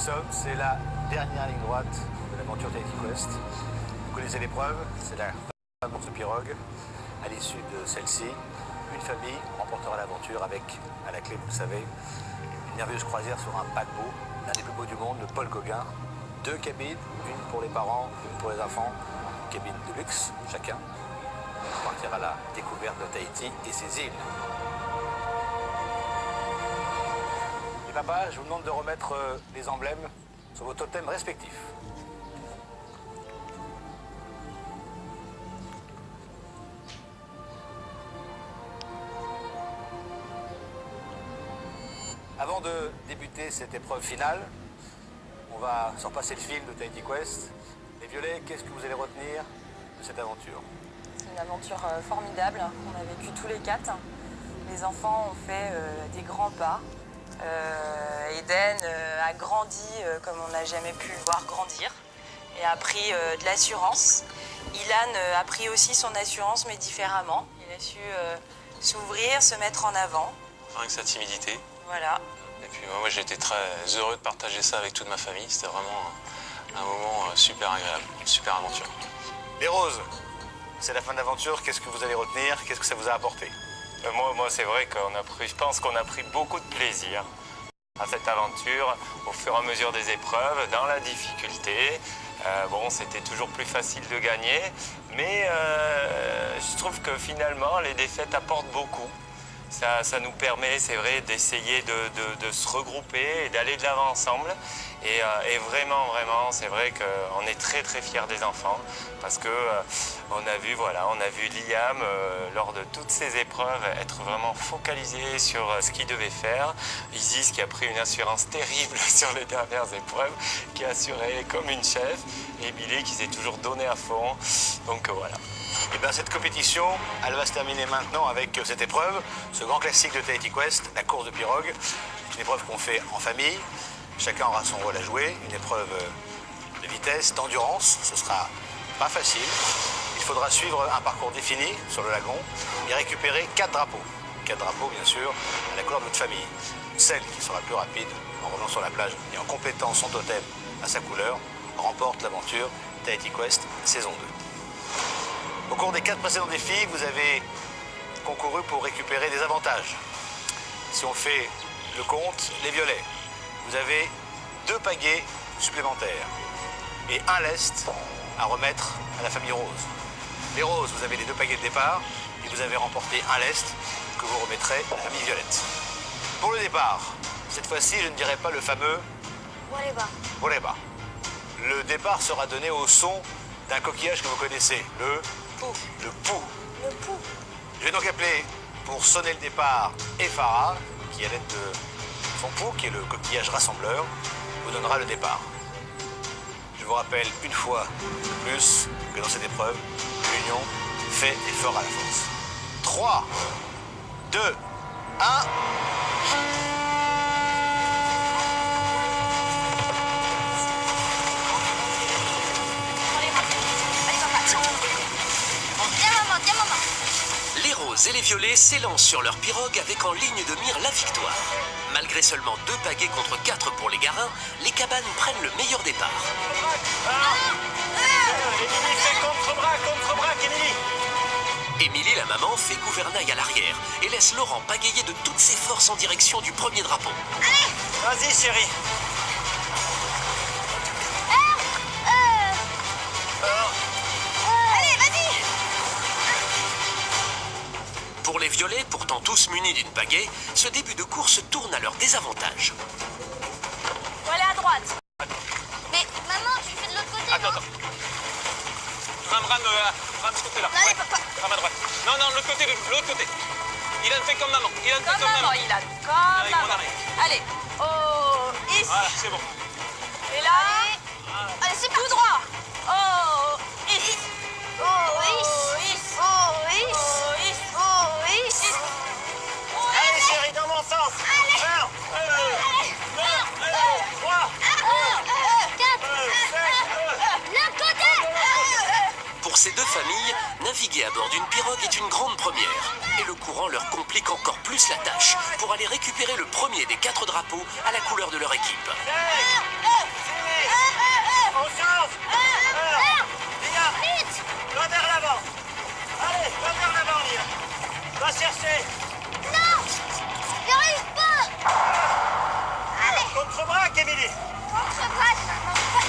sommes, c'est la dernière ligne droite de l'aventure Tahiti Quest. Vous connaissez l'épreuve, c'est la course de pirogue. À l'issue de celle-ci, une famille remportera l'aventure avec, à la clé, vous le savez, une nerveuse croisière sur un paquebot, l'un des plus beaux du monde, le Paul Gauguin. 2 cabines, une pour les parents, une pour les enfants, cabine de luxe, chacun. On partira à la découverte de Tahiti et ses îles. Et papa, je vous demande de remettre les emblèmes sur vos totems respectifs. Avant de débuter cette épreuve finale, on va s'en passer le fil de Tahiti Quest. Les violets, qu'est-ce que vous allez retenir de cette aventure? C'est une aventure formidable qu'on a vécue tous les 4. Les enfants ont fait des grands pas. Eden a grandi comme on n'a jamais pu le voir grandir et a pris de l'assurance. Ilan a pris aussi son assurance mais différemment. Il a su s'ouvrir, se mettre en avant. Avec sa timidité. Voilà. Et puis moi j'étais très heureux de partager ça avec toute ma famille. C'était vraiment un moment super agréable, une super aventure. Les roses, c'est la fin de l'aventure. Qu'est-ce que vous allez retenir? Qu'est-ce que ça vous a apporté? Moi c'est vrai je pense qu'on a pris beaucoup de plaisir à cette aventure au fur et à mesure des épreuves, dans la difficulté. Bon, c'était toujours plus facile de gagner, mais je trouve que finalement les défaites apportent beaucoup. Ça nous permet, c'est vrai, d'essayer de se regrouper et d'aller de l'avant ensemble. Et vraiment, c'est vrai qu'on est très fiers des enfants parce que on a vu Liam lors de toutes ces épreuves être vraiment focalisé sur ce qu'il devait faire. Isis qui a pris une assurance terrible sur les dernières épreuves, qui a assuré comme une chef, et Billy qui s'est toujours donné à fond. Donc voilà. Et bien cette compétition, elle va se terminer maintenant avec cette épreuve, ce grand classique de Tahiti Quest, la course de pirogue. C'est une épreuve qu'on fait en famille. Chacun aura son rôle à jouer, une épreuve de vitesse, d'endurance. Ce sera pas facile. Il faudra suivre un parcours défini sur le lagon et récupérer 4 drapeaux. 4 drapeaux, bien sûr, à la couleur de votre famille. Celle qui sera le plus rapide en revenant sur la plage et en complétant son totem à sa couleur remporte l'aventure Tahiti Quest saison 2. Au cours des 4 précédents défis, vous avez concouru pour récupérer des avantages. Si on fait le compte, les violets, vous avez 2 pagaies supplémentaires et 1 lest à remettre à la famille rose. Les roses, vous avez les 2 pagaies de départ et vous avez remporté 1 lest que vous remettrez à la famille violette. Pour le départ, cette fois-ci, je ne dirai pas le fameux Wareba. Le départ sera donné au son d'un coquillage que vous connaissez, le pou. Je vais donc appeler pour sonner le départ Efara, qui à l'aide de son pou, qui est le coquillage rassembleur, vous donnera le départ. Je vous rappelle une fois de plus que dans cette épreuve, l'union fait et fera la force. 3, 2, 1... Les roses et les violets s'élancent sur leur pirogue avec en ligne de mire la victoire. Malgré seulement 2 pagaies contre 4 pour les garins, les cabanes prennent le meilleur départ. Émilie fait contre-braque, Émilie. Émilie, la maman, fait gouvernail à l'arrière et laisse Laurent pagayer de toutes ses forces en direction du premier drapeau. Vas-y, chérie. Pour les violets, pourtant tous munis d'une pagaie, ce début de course tourne à leur désavantage. Voilà à droite. Mais maman, tu fais de l'autre côté, non? Attends. Ram de ce côté-là. Allez, papa. Ram à droite. Non, l'autre côté. Il a fait comme maman. Comme maman, Ilan. Comme Avec mon maman. arrêt. Allez. Oh, ici. Voilà, c'est bon. Et là. Allez, c'est Tout droit. Oh, ici. Oh, Allez, chérie, dans mon sens. Allez. 1, 2, 3, 4, 5, L'autre côté. Pour ces deux familles, naviguer à bord d'une pirogue est une grande première. Et le courant leur complique encore plus la tâche pour aller récupérer le premier des 4 drapeaux à la couleur de leur équipe. On change. Lia, va vers l'avant. Allez, va vers l'avant, Lia. Va chercher. Non, j'y arrive pas. Allez, Contre-braque, Émilie. contre-braque.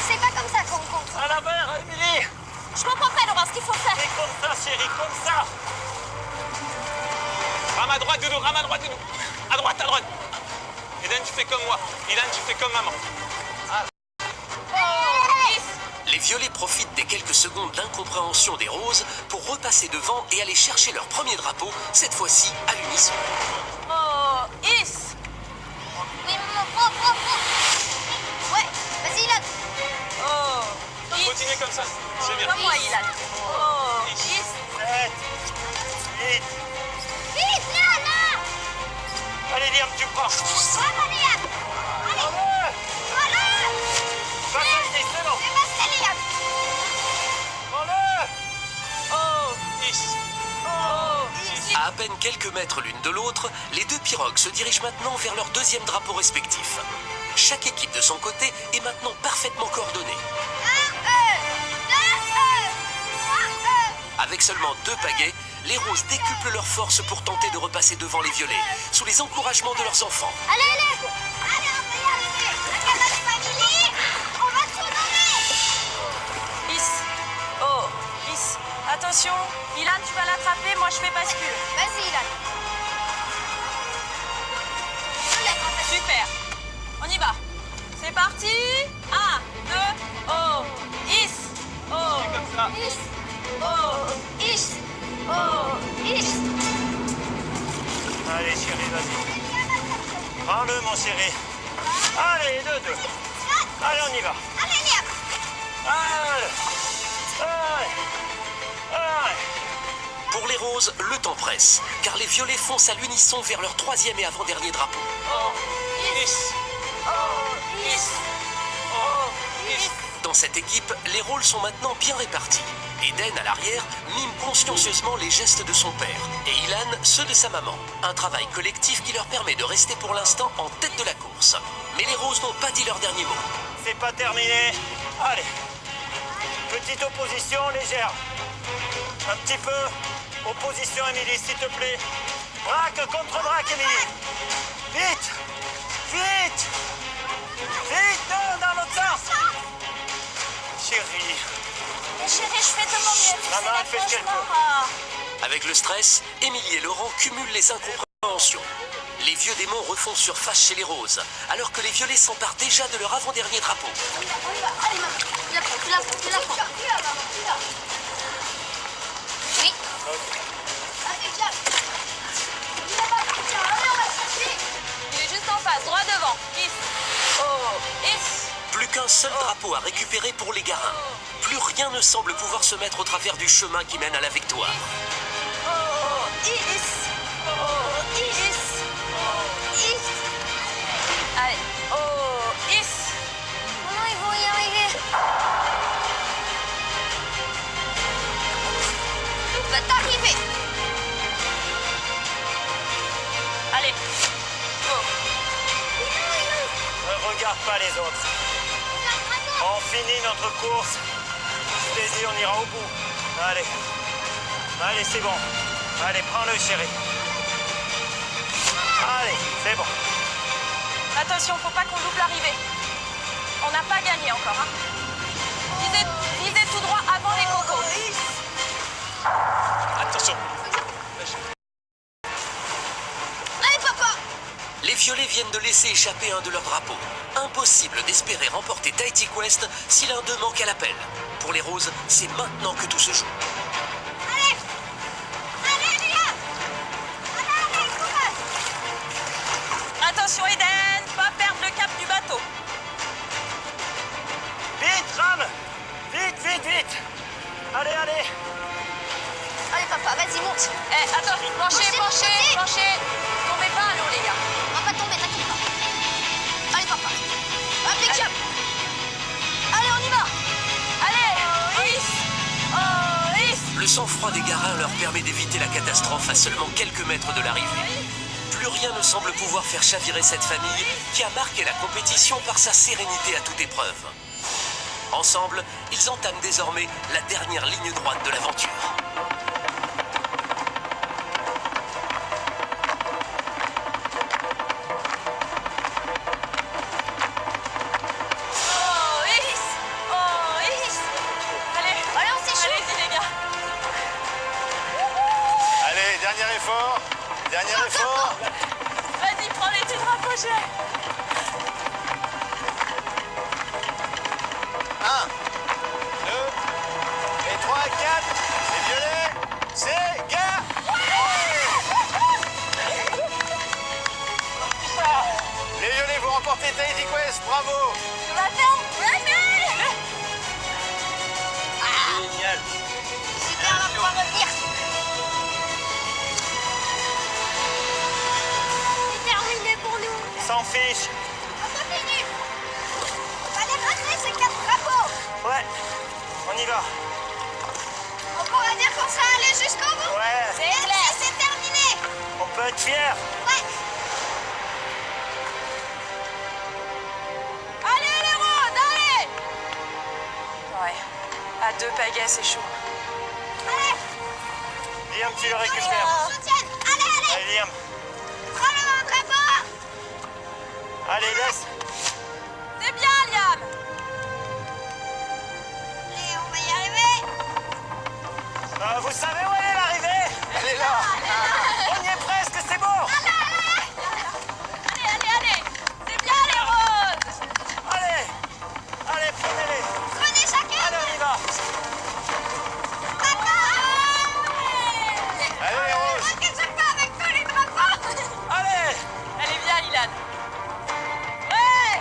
C'est pas comme ça qu'on contre. À l'envers, Émilie. Je comprends pas, Laurent, ce qu'il faut faire. C'est comme ça, chérie, comme ça. Rame à droite, Doudou, rame à droite, Doudou. À droite, à droite. Eden, tu fais comme moi. Ilan, tu fais comme maman. Les violets profitent des quelques secondes d'incompréhension des roses pour repasser devant et aller chercher leur premier drapeau, cette fois-ci à l'unisson. Oh, Is. Oui, maman, oh. Ouais, vas-y, là. Oh, Is. Continuez comme ça, c'est bien. Comme moi, Ilan. Oh, Is. 7, 8. Vite, là. Allez, Liam, tu prends. Bravo, Liam. Allez, Prends-le. voilà. Va passer, c'est bon. C'est passé, Liam. Prends-le. Oh, Is. oh, Is. À peine quelques mètres l'une de l'autre, les deux pirogues se dirigent maintenant vers leur deuxième drapeau respectif. Chaque équipe de son côté est maintenant parfaitement coordonnée. Avec seulement 2 pagaies, les roses décuplent leurs forces pour tenter de repasser devant les violets, sous les encouragements de leurs enfants. Allez, on va y arriver. La cabane famille, on va tout donner. Is. Oh, Is. Attention, Ilan, tu vas l'attraper, moi je fais bascule. Vas-y, Ilan. Super. On y va. C'est parti. 1, 2, oh, Is. Oh, Comme ça. Is, oh, is, oh, is. Allez, chérie, vas-y. Prends-le, mon chéri. Allez, 2. Allez, on y va. Allez, Liam. Allez. Pour les roses, le temps presse, car les violets foncent à l'unisson vers leur 3e et avant-dernier drapeau. Is. Is. Oh, Is. Dans cette équipe, les rôles sont maintenant bien répartis. Eden, à l'arrière, mime consciencieusement les gestes de son père, et Ilan ceux de sa maman. Un travail collectif qui leur permet de rester pour l'instant en tête de la course. Mais les roses n'ont pas dit leur dernier mot. C'est pas terminé. Allez. Petite opposition légère. Un petit peu. Opposition, Émilie, s'il te plaît. Braque contre braque, Émilie. Vite. Vite. Vite, non, dans l'autre sens. Chérie. Mais chérie, je fais de mon mieux. Tu Maman, sais, elle fait ce qu'elle franchement, Avec le stress, Émilie et Laurent cumulent les incompréhensions. Les vieux démons refont surface chez les roses, alors que les violets s'emparent déjà de leur avant-dernier drapeau. On y va. Allez, maman. Tu la prends. Oui. Allez, Jack. Il va pas. Tiens, allez, on va chercher. Il est juste en face, droit devant. Is. Oh, Is. Plus qu'un seul drapeau à récupérer pour les garins. Plus rien ne semble pouvoir se mettre au travers du chemin qui mène à la victoire. Oh, Is. Oh, Is. Is. Allez. Oh, Is. Maman, ils vont y arriver. On va t'arriver. Allez. Go. Ne regarde pas les autres. On finit notre course. Je t'ai dit, on ira au bout. Allez. Allez, c'est bon. Allez, prends-le, chérie. Allez, c'est bon. Attention, faut pas qu'on loupe l'arrivée. On n'a pas gagné encore, hein. Visez tout droit avant les cocos. Attention. Allez, papa. Les violets viennent de laisser échapper un de leurs drapeaux. Impossible d'espérer remporter Tahiti Quest si l'un d'eux manque à l'appel. Pour les roses, c'est maintenant que tout se joue. Allez. Allez, Liam. Allez, courage. Attention, Eden, pas perdre le cap du bateau. Vite, rame. Vite. Allez. Allez, papa, vas-y, monte. Eh, attends, penchez. Penchez. Tombez pas à l'eau, les gars. On va pas tomber, t'inquiète pas. Allez, papa. Hop, les jump. Allez, on y va. Allez, Is. Oh, Is. Le sang-froid des garins leur permet d'éviter la catastrophe à seulement quelques mètres de l'arrivée. Plus rien ne semble pouvoir faire chavirer cette famille qui a marqué la compétition par sa sérénité à toute épreuve. Ensemble, ils entament désormais la dernière ligne droite de l'aventure. Dernier effort. Dernier effort. Vas-y, prends les petits drapeaux, chérie. 1, 2, et 3, 4. Les violets, c'est gars. Les violets, vous remportez Tahiti Quest. Bravo. On va faire Génial. super, on va pouvoir revenir. C'est terminé pour nous. S'en fiche. On continue. On va les ramener ces 4 drapeaux. Ouais, on y va. On pourra dire qu'on sera allé jusqu'au bout. Ouais. C'est clair, c'est terminé. On peut être fiers. Ouais. Allez, les roses, allez. Ouais, à 2 pagaies, c'est chaud. Allez. Liam, tu le Allez, récupères. on soutient. Allez, allez. Allez, Liam. Prends le drapeau. Allez, laisse. C'est bien, Liam. Allez, on va y arriver. Vous savez où elle est l'arrivée? Elle est là. On y est presque, c'est bon. Allez, allez, allez. C'est bien, les roses. Allez. Allez, prenez-les. Prenez chacun. Allez, on y va. Allez, les roses. Inquiète pas avec tous les drapeaux. Allez. Elle est bien, Ilan. Ouais.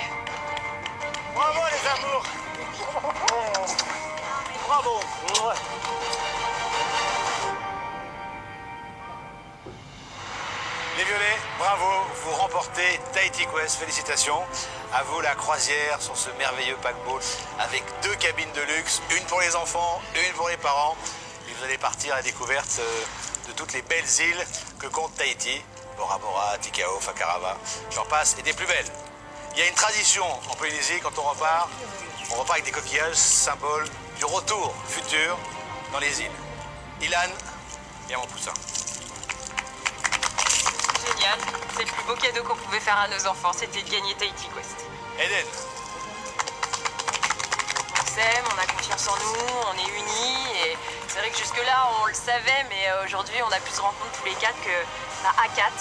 Bravo, les amours. Bravo. Ouais. Les violets, bravo, vous remportez Tahiti Quest, félicitations. À vous la croisière sur ce merveilleux paquebot avec 2 cabines de luxe, une pour les enfants, une pour les parents. Et vous allez partir à la découverte de toutes les belles îles que compte Tahiti. Bora Bora, Tikao, Fakarava, j'en passe, et des plus belles. Il y a une tradition en Polynésie, quand on repart avec des coquillages, symbole du retour futur dans les îles. Ilan, viens mon poussin. Génial. C'est le plus beau cadeau qu'on pouvait faire à nos enfants, c'était de gagner Tahiti Quest. Eden, On s'aime, on a confiance en nous, on est unis. Et c'est vrai que jusque-là, on le savait, mais aujourd'hui, on a pu se rendre compte tous les 4 que à 4,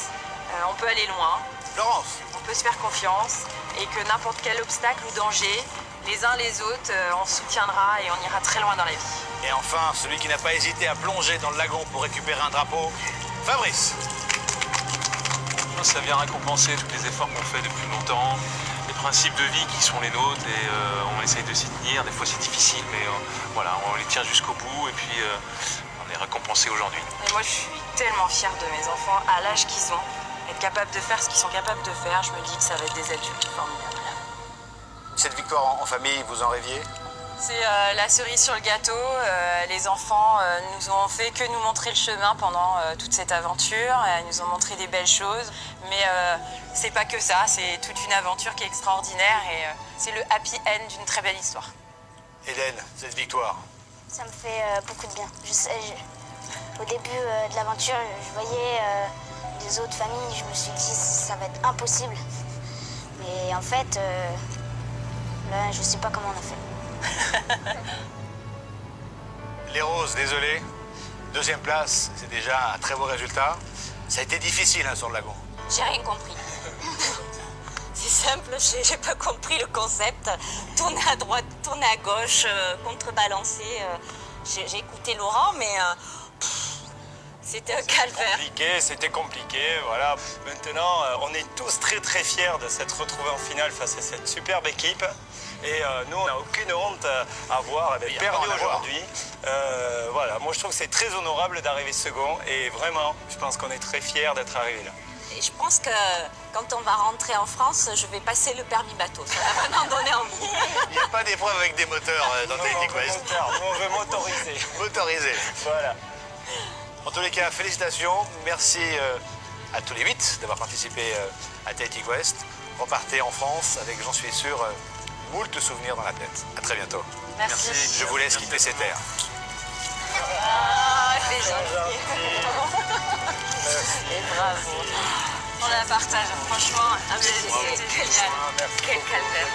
on peut aller loin, Florence, on peut se faire confiance et que n'importe quel obstacle ou danger, les uns les autres, on se soutiendra et on ira très loin dans la vie. et enfin celui qui n'a pas hésité à plonger dans le lagon pour récupérer un drapeau, Fabrice. Ça vient récompenser tous les efforts qu'on fait depuis longtemps, les principes de vie qui sont les nôtres et on essaye de s'y tenir. Des fois c'est difficile, mais voilà, on les tient jusqu'au bout et puis on est récompensé aujourd'hui. Et moi, je suis tellement fière de mes enfants à l'âge qu'ils ont. Être capable de faire ce qu'ils sont capables de faire, je me dis que ça va être des adultes formidables. Cette victoire en famille, vous en rêviez? C'est la cerise sur le gâteau. Les enfants nous ont fait que nous montrer le chemin pendant toute cette aventure. Ils nous ont montré des belles choses. Mais c'est pas que ça, c'est toute une aventure qui est extraordinaire et c'est le happy end d'une très belle histoire. Eden, cette victoire, Ça me fait beaucoup de bien. Au début de l'aventure, je voyais les autres familles, je me suis dit ça va être impossible. Mais en fait, là, je sais pas comment on a fait. les roses, désolé. 2e place, c'est déjà un très beau résultat. Ça a été difficile sur le lagon. J'ai rien compris. C'est simple, j'ai pas compris le concept. Tourner à droite, tourner à gauche, contrebalancer. J'ai écouté Laurent, mais c'était un calvaire. C'était compliqué, voilà. Maintenant, on est tous très très fiers de s'être retrouvés en finale face à cette superbe équipe. Et nous, on n'a aucune honte à avoir perdu aujourd'hui. Voilà, moi je trouve que c'est très honorable d'arriver second. Et vraiment, je pense qu'on est très fiers d'être arrivés là. Et je pense que quand on va rentrer en France, je vais passer le permis bateau. Ça va vraiment donner envie. Il n'y a pas d'épreuve avec des moteurs dans Tahiti Quest. Nous, on veut motoriser. Motorisé. Voilà. En tous les cas, félicitations. Merci à tous les 8 d'avoir participé à Tahiti Quest. Repartez en France avec, j'en suis sûr, moult souvenirs dans la tête. À très bientôt. Merci. Je vous laisse quitter ces terres. Ah, c'est gentil. Et bravo. On la partage, franchement. Ah, mais c'était génial. Quel calvaire.